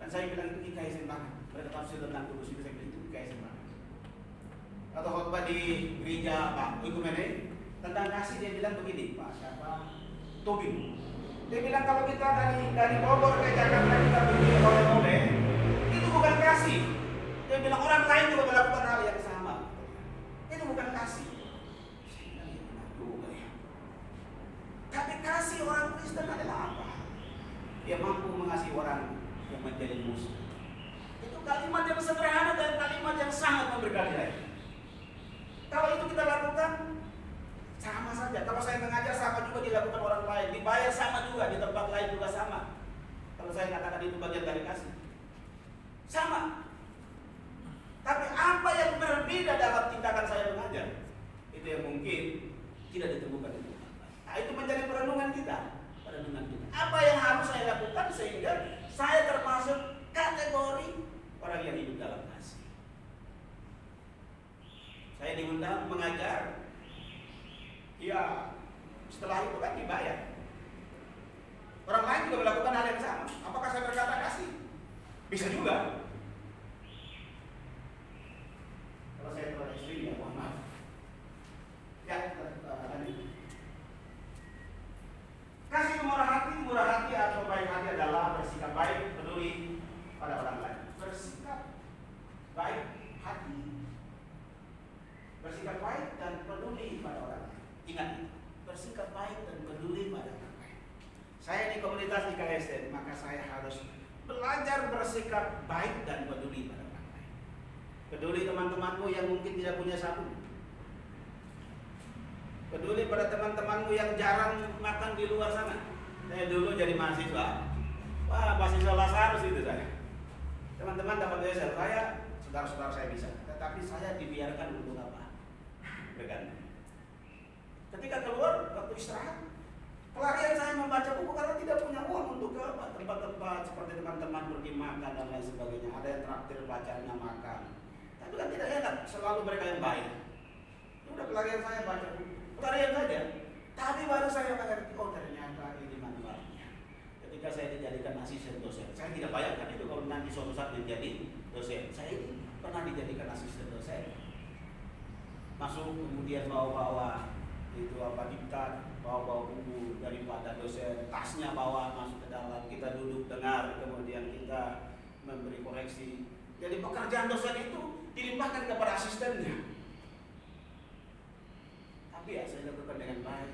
Dan saya bilang itu IKSN banget. Mereka tafsir tentang kudus itu saya bilang itu IKSN banget. Atau khotbah di gereja Pak Ikumene tentang kasih dia bilang begini, Pak siapa? Tobin. Dia bilang kalau kita dari Bogor ke Jakarta kita begini oleh-oleh, itu bukan kasih. Dia bilang orang lain juga melakukan hal yang sama. Itu bukan kasih. Tapi kasih orang Kristen adalah apa? Dia mampu mengasihi orang yang menjadi musuh. Itu kalimat yang sederhana dan kalimat yang sangat memberkati. Kalau itu kita lakukan, Sama saja. Kalau saya mengajar sama juga dilakukan orang lain, dibayar sama juga, di tempat lain juga sama. Kalau saya katakan itu bagian dari kasih, sama. Tapi apa yang berbeda dalam tindakan saya mengajar, itu yang mungkin tidak ditemukan di tempat lain. Nah, itu menjadi perenungan kita. Apa yang harus saya lakukan sehingga saya termasuk kategori orang yang hidup dalam kasih. Saya diundang mengajar, ya setelah itu kan dibayar. Orang lain juga melakukan hal yang sama. Apakah saya berkata kasih? Bisa juga. Kalau saya telah istri, ya mohon maaf. Ya, kasih murah hati atau baik hati adalah bersikap baik, peduli pada orang lain. Bersikap baik hati, bersikap baik dan peduli pada orang lain. Ingat, bersikap baik dan peduli pada orang lain. Saya di komunitas di KSN, maka saya harus belajar bersikap baik dan peduli pada orang lain. Peduli teman-temanmu yang mungkin tidak punya sabun. Peduli pada teman-temanmu yang jarang makan di luar sana. Saya dulu jadi mahasiswa, mahasiswa Lazarus itu saya. Teman-teman dapat beasiswa, saya, saudara-saudara saya bisa. Tetapi saya dibiarkan untuk apa? Berganti. Ketika keluar, waktu istirahat, pelarian saya membaca buku karena tidak punya uang untuk ke tempat-tempat seperti teman-teman pergi makan dan lain sebagainya. Ada yang traktir pacarnya makan. Tapi kan tidak enak, selalu mereka yang bayar. Udah pelarian saya baca buku. Pelarian saja, tapi baru saya mengerti, oh ternyata ini manfaatnya. Ketika saya dijadikan asisten dosen, saya tidak bayangkan itu kalau nanti suatu saat menjadi dosen. Saya ini pernah dijadikan asisten dosen, masuk kemudian bawa-bawa itu diktat, bawa-bawa buku daripada dosen, tasnya bawa masuk ke dalam, kita duduk dengar, kemudian kita memberi koreksi. Jadi pekerjaan dosen itu dilimpahkan kepada asistennya. Tapi ya saya lakukan dengan baik.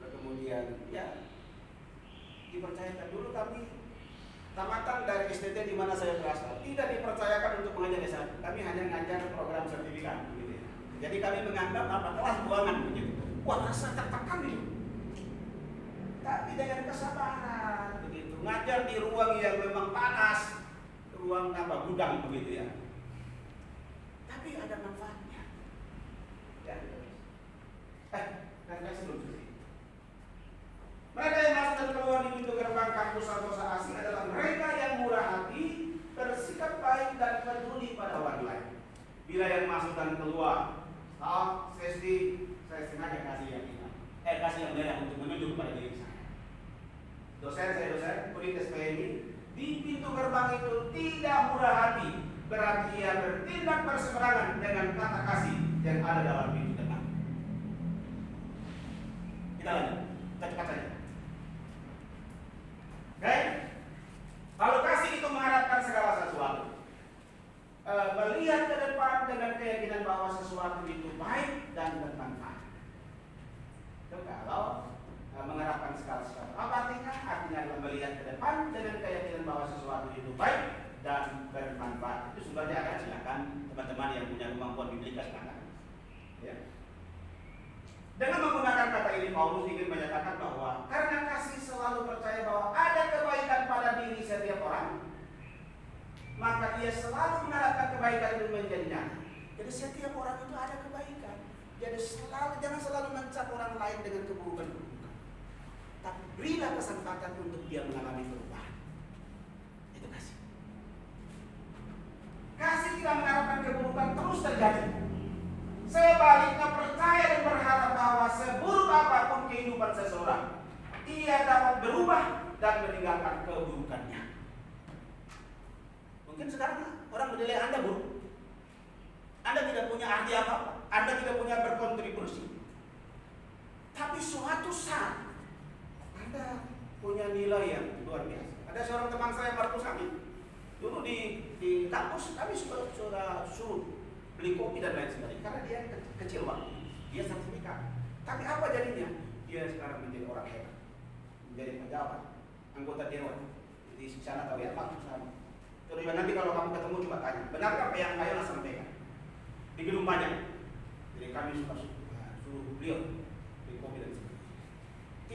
Lalu kemudian ya dipercayakan. Dulu kami tamatan dari STT di mana saya berasal tidak dipercayakan untuk mengajar S1. Kami hanya mengajar program sertifikat begitu ya. Jadi kami menganggap kelas buangan begitu. Wah, rasa tertekan itu. Tapi dengan kesabaran begitu. Ngajar di ruang yang memang panas, ruang gudang begitu ya. Tapi ada manfaatnya. Ya. Dan sebelum itu, mereka yang masuk dan keluar di pintu gerbang kampus Santosa Asih adalah mereka yang murah hati, bersikap baik dan peduli pada orang lain. Bila yang masuk dan keluar, saya sengaja kasih yang ini, kasih yang merah untuk menunjuk pada diri saya. Saya dosen, kulit SPMI, di pintu gerbang itu tidak murah hati, berarti ia bertindak berseberangan dengan kata kasih yang ada dalam pintu gerbang. Kita lanjut, kita cepat saja. Oke? Kalau kasih itu mengharapkan segala sesuatu, melihat ke depan dengan keyakinan bahwa sesuatu itu baik dan bermanfaat. Itu kalau mengharapkan segala sesuatu. Apa artinya? Artinya adalah melihat ke depan dengan keyakinan bahwa sesuatu itu baik dan bermanfaat. Itu sumbernya ada, silakan teman-teman yang punya kemampuan biblika silakan. Ya. Dengan menggunakan kata ini, Paulus ingin menyatakan bahwa karena kasih selalu percaya bahwa ada kebaikan pada diri setiap orang, maka ia selalu mengharapkan kebaikan itu menjadi nyata. Jadi setiap orang itu ada kebaikan. Jadi jangan selalu mencap orang lain dengan keburukan-keburukan. Tapi berilah kesempatan untuk dia mengalami perubahan. Itu kasih. Kasih tidak mengharapkan keburukan terus terjadi. Sebaliknya percaya dan berharap bahwa seburuk apapun kehidupan seseorang, ia dapat berubah dan meninggalkan keburukannya. Mungkin sekarang orang menilai Anda buruk. Anda tidak punya arti apa-apa. Anda tidak punya berkontribusi. Tapi suatu saat Anda punya nilai yang luar biasa. Ada seorang teman saya, Markus Amin. Dulu di kampus kami sudah suruh beli kopi dan lain sebagainya karena dia kecil waktu, dia sertifikat. Tapi apa jadinya? Dia sekarang menjadi orang hebat, menjadi pejabat, anggota dewan di sana tahu ya maksud saya. Terus nanti kalau kamu ketemu coba tanya, benarkah apa yang Ayola sampaikan? Di gedung banyak. Jadi kami suka suruh beliau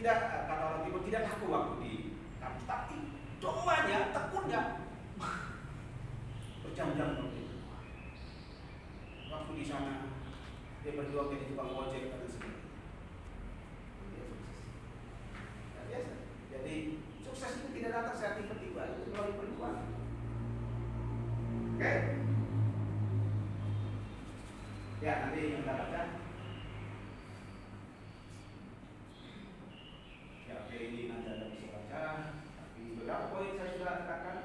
Tidak, kata orang Timur, tidak laku waktu di kampus, tapi doanya, tekunnya berjam-jam waktu itu. Waktu di sana dia berjuang jadi tukang ojek dan sebagainya. Biasa. Jadi sukses itu tidak datang secara tiba-tiba, itu melalui perjuangan. Oke? Ya, nanti yang kita baca. Ya, oke, ini nanti Anda bisa baca. Tapi beberapa poin saya sudah katakan.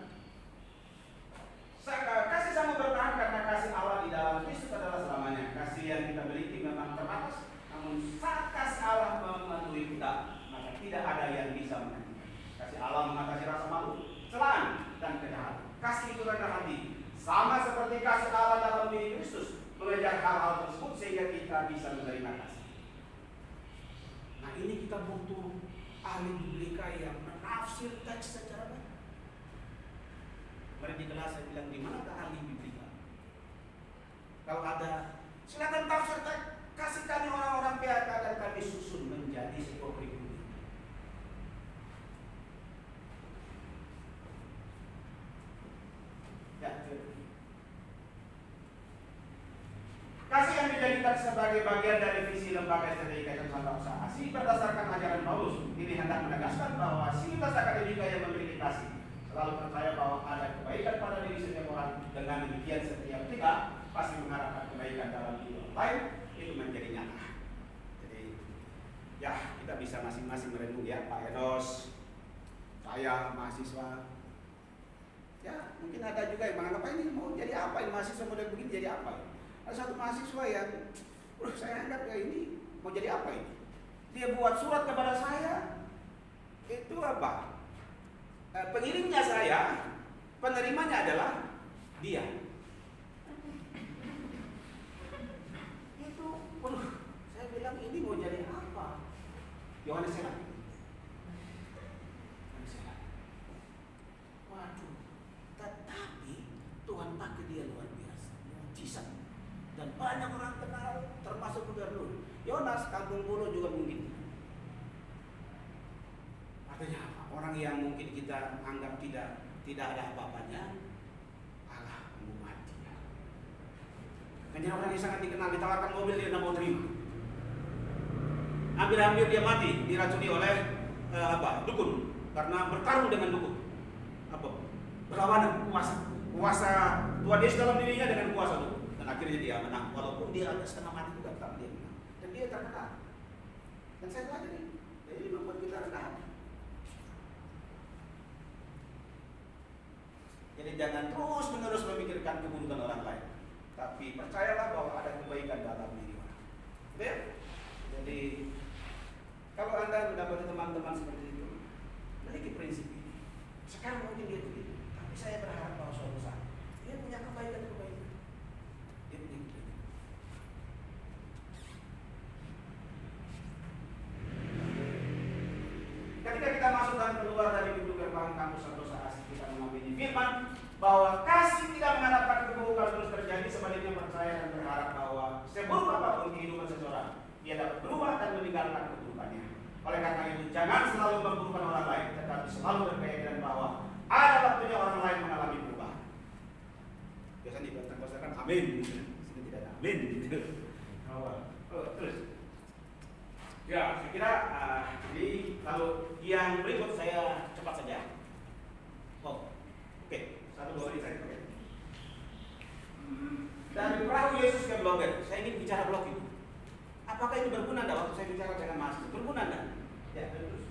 Kasih sama bertahan karena kasih Allah di dalam Kristus adalah selamanya. Kasih yang kita miliki memang terbatas, namun saat kasih Allah memenuhi kita, maka tidak ada yang bisa menghentikan. Kasih Allah mengatasi rasa malu, celaan, dan kejahatan. Kasih itu rendah hati, sama seperti kasih Allah dalam diri Kristus, mengejar hal-hal tersebut sehingga kita bisa menerima kasih. Nah, ini kita butuh ahli biblika yang menafsir teks secara baik. Kemarin di kelas saya bilang, di mana ahli biblika? Kalau ada, silakan tafsir teks, kasih kami orang-orang PHK dan kami susun menjadi sebuah kurikulum. Ya, kasih yang dijadikan sebagai bagian dari visi lembaga strategi kesehatan usaha asli berdasarkan ajaran Paulus. Ini hendak menegaskan bahwa sivitas akademika yang memiliki kasih selalu percaya bahwa ada kebaikan pada diri setiap orang. Dengan demikian setiap kita pasti mengharapkan kebaikan dalam diri orang lain, itu menjadi nyata. Jadi ya, kita bisa masing-masing merenung ya, Pak Enos, saya mahasiswa. Ya, mungkin ada juga yang menganggap ini mau jadi apa, ini mahasiswa model begini jadi apa. Ada satu mahasiswa yang saya anggap ya ini mau jadi apa ini. Dia buat surat kepada saya, itu apa? Pengirimnya saya, penerimanya adalah dia. Itu, saya bilang ini mau jadi apa? Yohanes Selat. Waduh, tetapi Tuhan pakai dia luar biasa, mujizat. Dan banyak orang kenal, termasuk gubernur. Yonas, Kampung Pulau juga mungkin. Artinya apa? Orang yang mungkin kita anggap tidak ada apa-apanya, Allah mengubah dia. Hanya orang yang sangat dikenal, ditawarkan mobil dia tidak mau terima. Hampir-hampir dia mati, diracuni oleh dukun, karena bertarung dengan dukun. Berlawanan kuasa Tuhan Yesus dalam dirinya dengan kuasa dukun. Dan akhirnya dia menang, walaupun dia agak setengah mati juga, tetap dia menang. Dan dia terkenal. Dan saya pelajari, jadi membuat kita rendah hati. Jadi jangan terus menerus memikirkan keburukan orang lain, tapi percayalah bahwa ada kebaikan dalam diri orang. Oke? Jadi kalau Anda mendapati teman-teman seperti itu, miliki prinsip ini. Sekarang mungkin dia begitu, tapi saya berharap bahwa suatu saat dia punya kebaikan-kebaikan. Dia punya kebaikan. Ketika kita masuk dan keluar dari pintu gerbang kampus atau saat kita mengambil firman bahwa kasih tidak mengharapkan keburukan terus terjadi, sebaliknya percaya dan berharap bahwa seburuk apapun kehidupan seseorang, dia dapat berubah dan meninggalkan keburukannya. Oleh karena itu, jangan selalu memburukan orang lain, tetapi selalu berkeyakinan bahwa ada waktunya orang lain mengalami perubahan. Biasanya di belakang kan amin, sini tidak ada amin. Terus. Ya, saya kira jadi lalu yang berikut saya cepat saja. Oke, 1-2 menit saja. Oke. Dari perahu Yesus ke blogger, saya ingin bicara blog itu. Apakah itu berguna waktu saya bicara dengan mahasiswa? Berguna enggak? Ya, terus.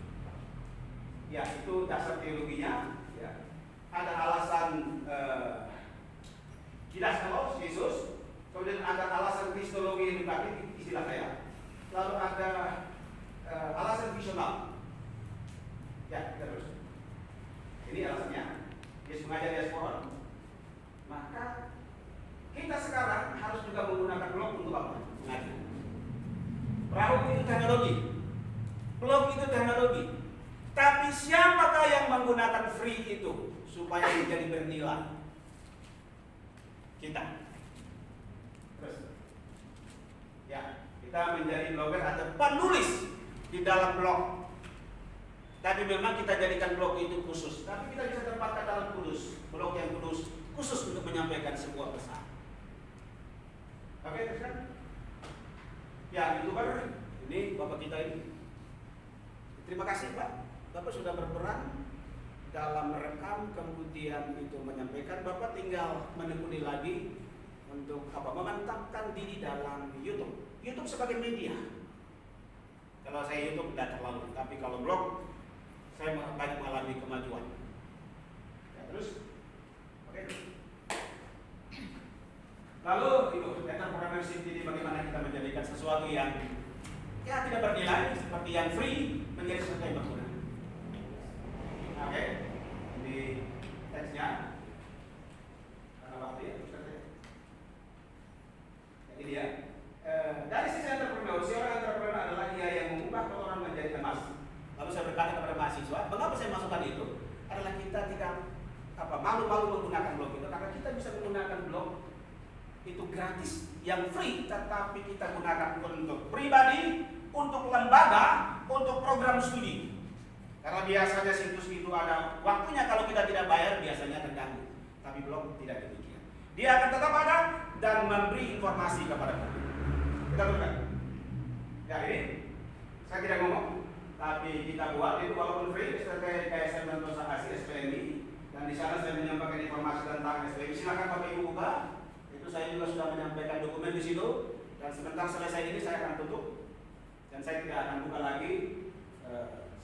Ya, itu dasar teologinya. Ya. Ada alasan didaskalos Yesus, kemudian ada alasan kristologi edukatif, istilah saya. Lalu ada alasan visional. Ya, kita terus. Ini alasannya. Yesus mengajar diaspora. Maka kita sekarang harus juga menggunakan blog untuk apa? Mengajar. Perahu itu teknologi, blog itu teknologi. Tapi siapakah yang menggunakan free itu supaya menjadi bernilai? Kita. Terus. Ya, kita menjadi blogger atau penulis di dalam blog. Tapi memang kita jadikan blog itu khusus. Tapi kita bisa tempatkan dalam kudus, blog yang khusus untuk menyampaikan sebuah pesan. Oke, terus kan? Ya, YouTuber, ini Bapak kita ini. Terima kasih Pak, Bapak sudah berperan dalam merekam, kemudian itu menyampaikan. Bapak tinggal menekuni lagi untuk memantapkan diri dalam YouTube. YouTube sebagai media. Kalau saya YouTube tidak terlalu, tapi kalau blog saya banyak mengalami kemajuan. Ya, terus, oke. Lalu itu entrepreneurship ini bagaimana kita menjadikan sesuatu yang ya tidak bernilai seperti yang free menjadi sesuatu yang berguna. Oke, ini teksnya. Karena waktu ya, terus saja. Jadi dia dari sisi entrepreneur, seorang entrepreneur adalah dia yang mengubah kotoran menjadi emas. Lalu saya berkata kepada mahasiswa, mengapa saya masukkan itu? Adalah kita tidak malu-malu menggunakan blog itu, karena kita bisa menggunakan blog itu gratis, yang free, tetapi kita gunakan untuk pribadi, untuk lembaga, untuk program studi. Karena biasanya situs itu ada waktunya, kalau kita tidak bayar biasanya terganggu. Tapi blog tidak demikian. Dia akan tetap ada dan memberi informasi kepada kita. Kita teruskan. Ya ini, saya tidak ngomong. Tapi kita buat itu walaupun free, seperti KSM Sentosa Asih SPMI, dan di sana saya menyampaikan informasi tentang SPMI. Silakan Bapak Ibu buka. Itu saya juga sudah menyampaikan dokumen di situ. Dan sebentar selesai ini saya akan tutup. Dan saya tidak akan buka lagi.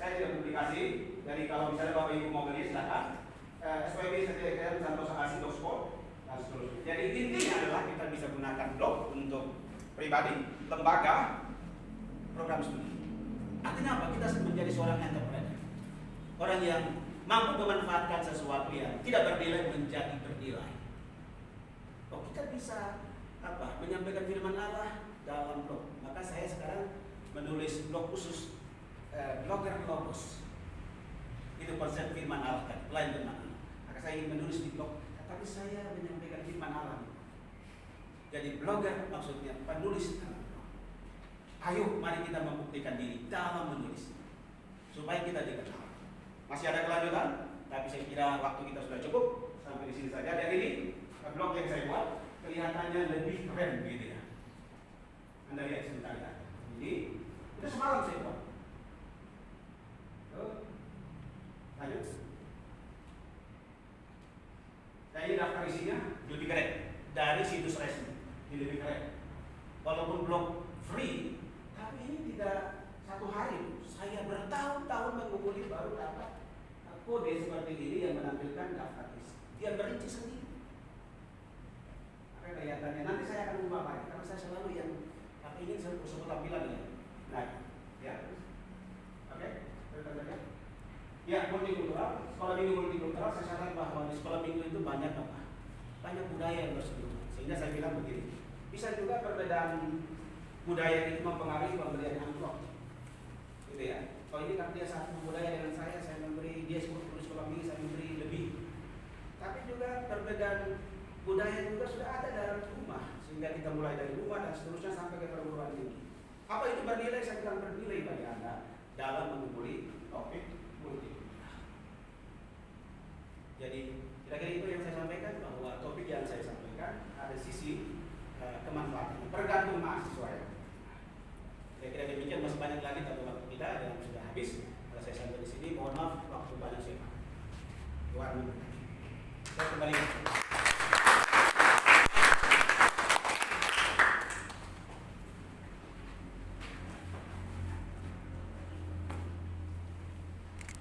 Saya tidak publikasi. Jadi kalau misalnya Bapak Ibu mau beli silakan. SPMI KSM Sentosa Asih Blogspot dan seterusnya. Jadi intinya adalah kita bisa gunakan blog untuk pribadi, lembaga, program studi. Artinya apa? Kita menjadi seorang entrepreneur. Orang yang mampu memanfaatkan sesuatu yang tidak bernilai menjadi bernilai. Oh, kita bisa menyampaikan firman Allah dalam blog. Maka saya sekarang menulis blog khusus blogger logos. Itu konsep firman Allah kan, lain firman Allah. Maka saya ingin menulis di blog, tapi saya menyampaikan firman Allah. Jadi blogger maksudnya penulis. Ayo, mari kita membuktikan diri dalam menulis supaya kita dikenal. Masih ada kelanjutan, tapi saya kira waktu kita sudah cukup sampai di sini saja. Dan ini blog yang saya buat kelihatannya lebih keren begitu ya. Anda lihat sebentar ya. Ini itu semalam saya buat. Lanjut. Nah, ini daftar isinya lebih keren dari situs resmi. Ini lebih keren. Walaupun blog free, tapi ini tidak satu hari. Saya bertahun-tahun mengumpuli baru dapat kode seperti ini yang menampilkan daftar isi. Dia merinci sendiri. Maka kelihatannya nanti saya akan ubah lagi karena saya selalu yang ingin sebut tampilan ya. Nah, ya. Oke, ya, multikultural. Sekolah minggu multikultural, saya sadar bahwa di sekolah minggu itu banyak banyak budaya yang bersekutu. Sehingga saya bilang begini, bisa juga perbedaan budaya itu mempengaruhi pemberian amplop, gitu ya. Kalau ini kan dia satu budaya dengan saya memberi, dia sebut sekolah minggu, saya memberi lebih. Tapi juga perbedaan budaya juga sudah ada dalam rumah, sehingga kita mulai dari rumah dan seterusnya sampai ke perguruan tinggi. Apa itu bernilai? Saya bilang bernilai bagi Anda dalam mengumpuli topik multikultural. Jadi kira-kira itu yang saya sampaikan, bahwa topik yang saya sampaikan ada sisi kemanfaatan, tergantung mahasiswa ya. Kira-kira demikian, masih banyak lagi tapi waktu kita yang sudah habis. Kalau saya sampai di sini, mohon maaf waktu banyak saya. Tuhan, saya kembali.